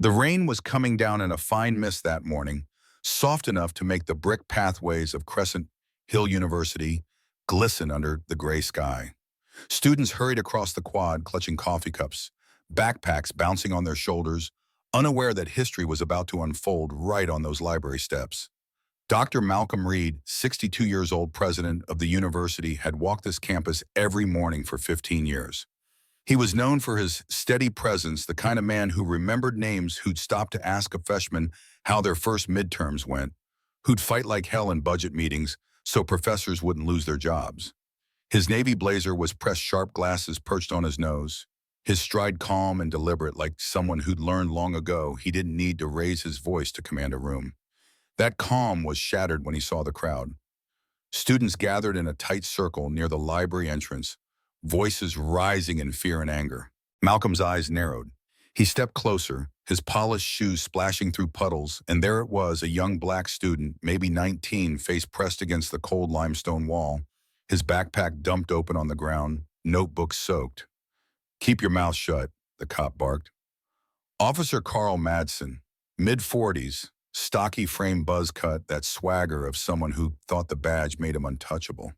The rain was coming down in a fine mist that morning, soft enough to make the brick pathways of Crescent Hill University glisten under the gray sky. Students hurried across the quad, clutching coffee cups, backpacks bouncing on their shoulders, unaware that history was about to unfold right on those library steps. Dr. Malcolm Reed, 62 years old president of the university, had walked this campus every morning for 15 years. He was known for his steady presence, the kind of man who remembered names, who'd stop to ask a freshman how their first midterms went, who'd fight like hell in budget meetings so professors wouldn't lose their jobs. His navy blazer was pressed sharp, glasses perched on his nose, his stride calm and deliberate, like someone who'd learned long ago he didn't need to raise his voice to command a room. That calm was shattered when he saw the crowd. Students gathered in a tight circle near the library entrance, voices rising in fear and anger. Malcolm's eyes narrowed. He stepped closer, his polished shoes splashing through puddles, and there it was, a young black student, maybe 19, face pressed against the cold limestone wall, his backpack dumped open on the ground, notebooks soaked. "Keep your mouth shut," the cop barked. Officer Carl Madsen, mid-40s, stocky frame buzz cut, that swagger of someone who thought the badge made him untouchable.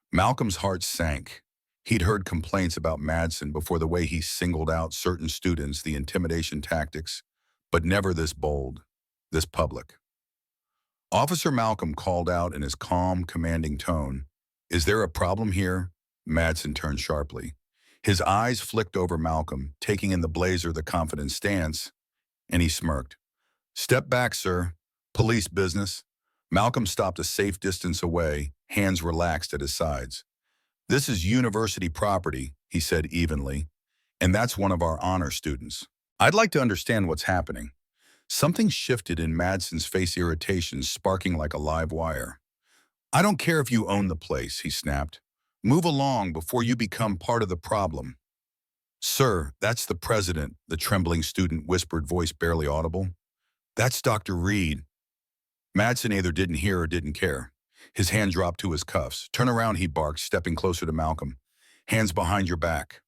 Malcolm's heart sank. He'd heard complaints about Madsen before, the way he singled out certain students, the intimidation tactics, but never this bold, this public. Officer Malcolm called out in his calm, commanding tone, "Is there a problem here?" Madsen turned sharply. His eyes flicked over Malcolm, taking in the blazer, the confident stance, and he smirked. "Step back, sir. Police business." Malcolm stopped a safe distance away, hands relaxed at his sides. "This is university property," he said evenly, "and that's one of our honor students. I'd like to understand what's happening." Something shifted in Madsen's face, irritation sparking like a live wire. "I don't care if you own the place," he snapped. "Move along before you become part of the problem." "Sir, that's the president," the trembling student whispered, voice barely audible. "That's Dr. Reed." Madsen either didn't hear or didn't care. His hand dropped to his cuffs. "Turn around," he barked, stepping closer to Malcolm. "Hands behind your back."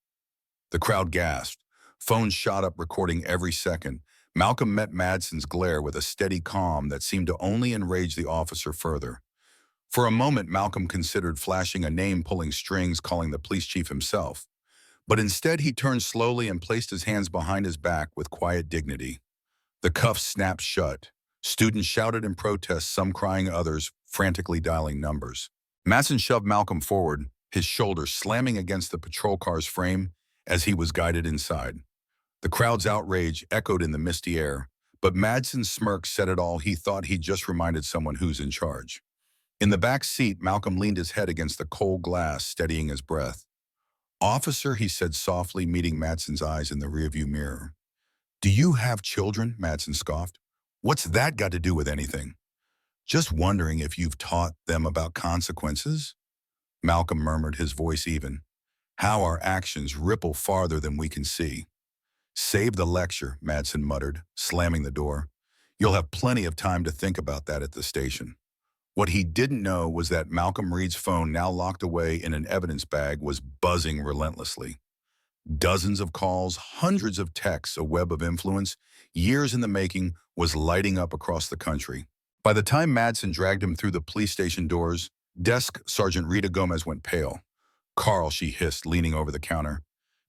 The crowd gasped. Phones shot up, recording every second. Malcolm met Madsen's glare with a steady calm that seemed to only enrage the officer further. For a moment, Malcolm considered flashing a name, pulling strings, calling the police chief himself. But instead, he turned slowly and placed his hands behind his back with quiet dignity. The cuffs snapped shut. Students shouted in protest, some crying, others frantically dialing numbers. Madsen shoved Malcolm forward, his shoulders slamming against the patrol car's frame as he was guided inside. The crowd's outrage echoed in the misty air, but Madsen's smirk said it all. He thought he'd just reminded someone who's in charge. In the back seat, Malcolm leaned his head against the cold glass, steadying his breath. "Officer," he said softly, meeting Madsen's eyes in the rearview mirror. "Do you have children?" Madsen scoffed. "What's that got to do with anything?" "Just wondering if you've taught them about consequences," Malcolm murmured, his voice even. "How our actions ripple farther than we can see." "Save the lecture," Madsen muttered, slamming the door. "You'll have plenty of time to think about that at the station." What he didn't know was that Malcolm Reed's phone, now locked away in an evidence bag, was buzzing relentlessly. Dozens of calls, hundreds of texts, a web of influence, years in the making, was lighting up across the country. By the time Madsen dragged him through the police station doors, Desk Sergeant Rita Gomez went pale. "Carl," she hissed, leaning over the counter.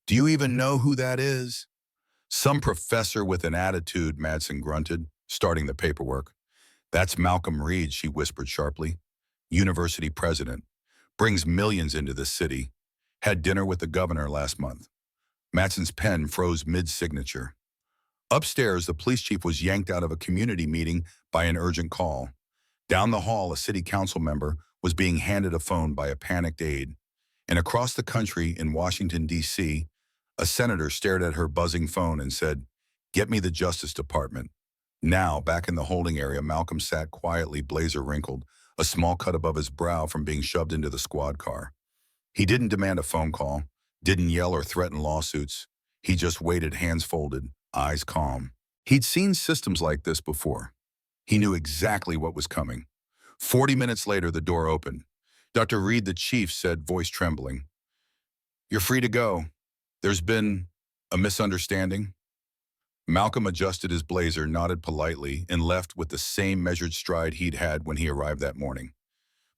"Do you even know who that is?" "Some professor with an attitude," Madsen grunted, starting the paperwork. "That's Malcolm Reed," she whispered sharply. "University president. Brings millions into this city. Had dinner with the governor last month." Madsen's pen froze mid-signature. Upstairs, the police chief was yanked out of a community meeting by an urgent call. Down the hall, a city council member was being handed a phone by a panicked aide. And across the country, in Washington, D.C., a senator stared at her buzzing phone and said, "Get me the Justice Department." Now, back in the holding area, Malcolm sat quietly, blazer wrinkled, a small cut above his brow from being shoved into the squad car. He didn't demand a phone call, didn't yell or threaten lawsuits. He just waited, hands folded, eyes calm. He'd seen systems like this before. He knew exactly what was coming. 40 minutes later, the door opened. Dr. Reed, the chief, said, voice trembling, "You're free to go. There's been a misunderstanding." Malcolm adjusted his blazer, nodded politely, and left with the same measured stride he'd had when he arrived that morning.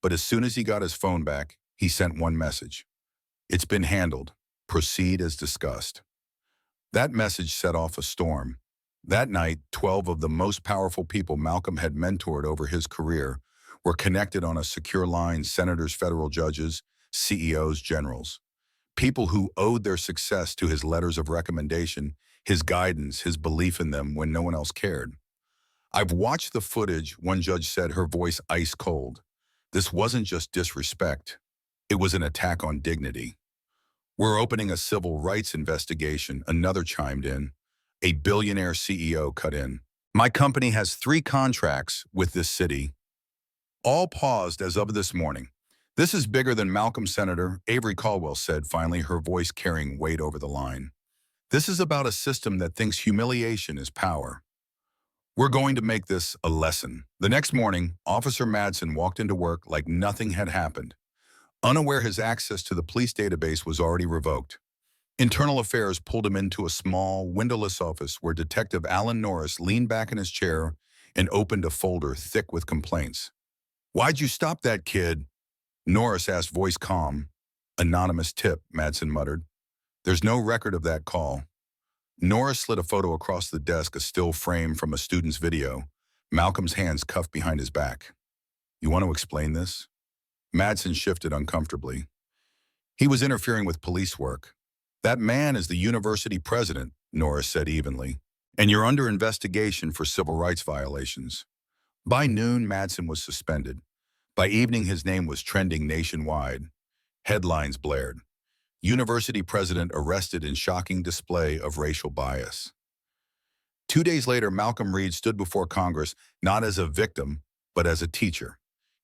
But as soon as he got his phone back, he sent one message. "It's been handled. Proceed as discussed." That message set off a storm. That night, 12 of the most powerful people Malcolm had mentored over his career were connected on a secure line: senators, federal judges, CEOs, generals. People who owed their success to his letters of recommendation, his guidance, his belief in them when no one else cared. "I've watched the footage," one judge said, her voice ice cold. "This wasn't just disrespect. It was an attack on dignity." "We're opening a civil rights investigation," another chimed in. A billionaire CEO cut in. "My company has 3 contracts with this city." All paused as of this morning. "This is bigger than Malcolm," Senator Avery Caldwell said, finally, her voice carrying weight over the line. "This is about a system that thinks humiliation is power. We're going to make this a lesson." The next morning, Officer Madsen walked into work like nothing had happened, unaware his access to the police database was already revoked. Internal Affairs pulled him into a small, windowless office where Detective Alan Norris leaned back in his chair and opened a folder thick with complaints. "Why'd you stop that kid?" Norris asked, voice calm. "Anonymous tip," Madsen muttered. "There's no record of that call." Norris slid a photo across the desk, a still frame from a student's video, Malcolm's hands cuffed behind his back. "You want to explain this?" Madsen shifted uncomfortably. "He was interfering with police work." "That man is the university president," Norris said evenly, "and you're under investigation for civil rights violations." By noon, Madsen was suspended. By evening, his name was trending nationwide. Headlines blared. "University president arrested in shocking display of racial bias." 2 days later, Malcolm Reed stood before Congress not as a victim, but as a teacher.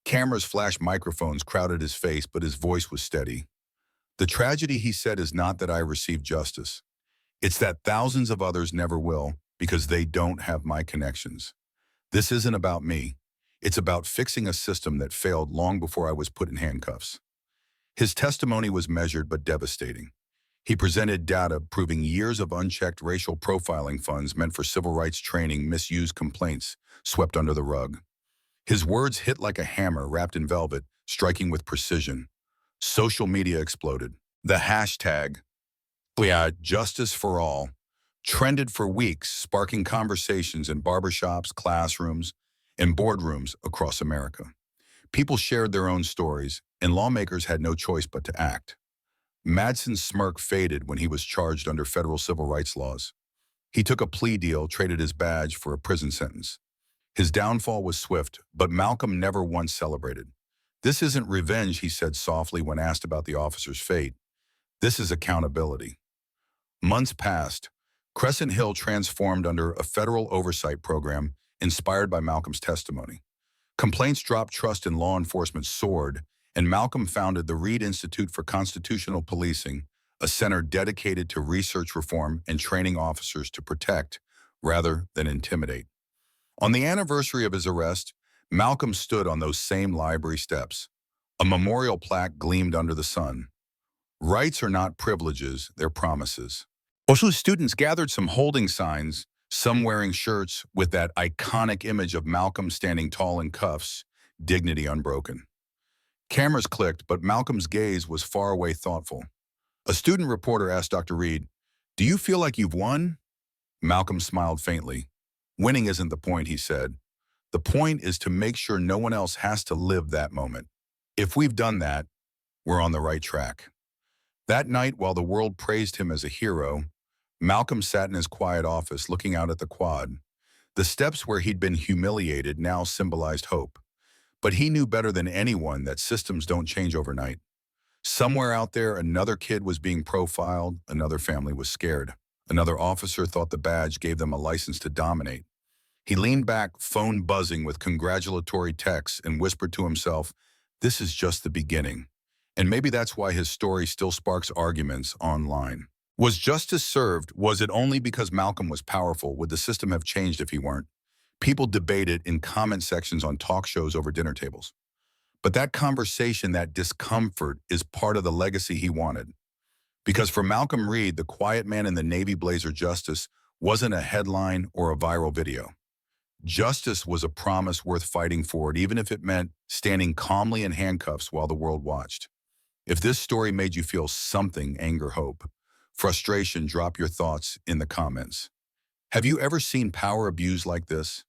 Cameras, flash microphones crowded his face, but his voice was steady. "The tragedy," he said, "is not that I received justice. It's that thousands of others never will because they don't have my connections. This isn't about me. It's about fixing a system that failed long before I was put in handcuffs." His testimony was measured but devastating. He presented data proving years of unchecked racial profiling funds meant for civil rights training, misused, complaints swept under the rug. His words hit like a hammer wrapped in velvet, striking with precision. Social media exploded. The hashtag, Justice for All, trended for weeks, sparking conversations in barbershops, classrooms, and boardrooms across America. People shared their own stories, and lawmakers had no choice but to act. Madsen's smirk faded when he was charged under federal civil rights laws. He took a plea deal, traded his badge for a prison sentence. His downfall was swift, but Malcolm never once celebrated. "This isn't revenge," he said softly when asked about the officer's fate. "This is accountability." Months passed. Crescent Hill transformed under a federal oversight program inspired by Malcolm's testimony. Complaints dropped, trust in law enforcement soared, and Malcolm founded the Reed Institute for Constitutional Policing, a center dedicated to research, reform, and training officers to protect rather than intimidate. On the anniversary of his arrest, Malcolm stood on those same library steps. A memorial plaque gleamed under the sun. "Rights are not privileges, they're promises." Also, students gathered, some holding signs, some wearing shirts with that iconic image of Malcolm standing tall in cuffs, dignity unbroken. Cameras clicked, but Malcolm's gaze was far away, thoughtful. A student reporter asked Dr. Reed, "Do you feel like you've won?" Malcolm smiled faintly. "Winning isn't the point," he said. "The point is to make sure no one else has to live that moment. If we've done that, we're on the right track." That night, while the world praised him as a hero, Malcolm sat in his quiet office looking out at the quad. The steps where he'd been humiliated now symbolized hope. But he knew better than anyone that systems don't change overnight. Somewhere out there, another kid was being profiled, another family was scared. Another officer thought the badge gave them a license to dominate. He leaned back, phone buzzing with congratulatory texts, and whispered to himself, "This is just the beginning." And maybe that's why his story still sparks arguments online. Was justice served? Was it only because Malcolm was powerful? Would the system have changed if he weren't? People debated in comment sections on talk shows over dinner tables. But that conversation, that discomfort, is part of the legacy he wanted. Because for Malcolm Reed, the quiet man in the navy blazer, justice wasn't a headline or a viral video. Justice was a promise worth fighting for, even if it meant standing calmly in handcuffs while the world watched. If this story made you feel something, anger, hope, frustration, drop your thoughts in the comments. Have you ever seen power abused like this?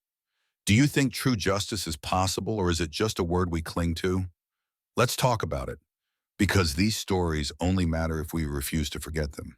Do you think true justice is possible, or is it just a word we cling to? Let's talk about it, because these stories only matter if we refuse to forget them.